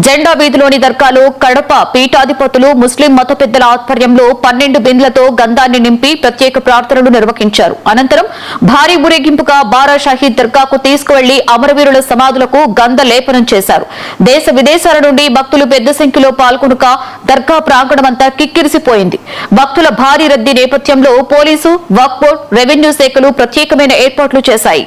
జెండా వీధిలోని దర్గాలో కడప పీఠాధిపతులు ముస్లిం మత పెద్దల ఆధ్వర్యంలో 12 బిందెలతో గంధాన్ని నింపి ప్రత్యేక ప్రార్థనలు నిర్వహించారు. అనంతరం భారీ ఊరేగింపుగా బారా షాహీద్ దర్గాకు తీసుకువెళ్లి అమరవీరుల సమాధులకు గంధ లేపనం చేశారు. దేశ విదేశాల నుండి భక్తులు పెద్ద సంఖ్యలో పాల్గొనక దర్గా ప్రాంగణమంతా కిక్కిరిసిపోయింది. భక్తుల భారీ రద్దీ నేపథ్యంలో పోలీసు, వక్ఫ్ బోర్డు, రెవెన్యూ శాఖలు ప్రత్యేకమైన ఏర్పాట్లు చేశాయి.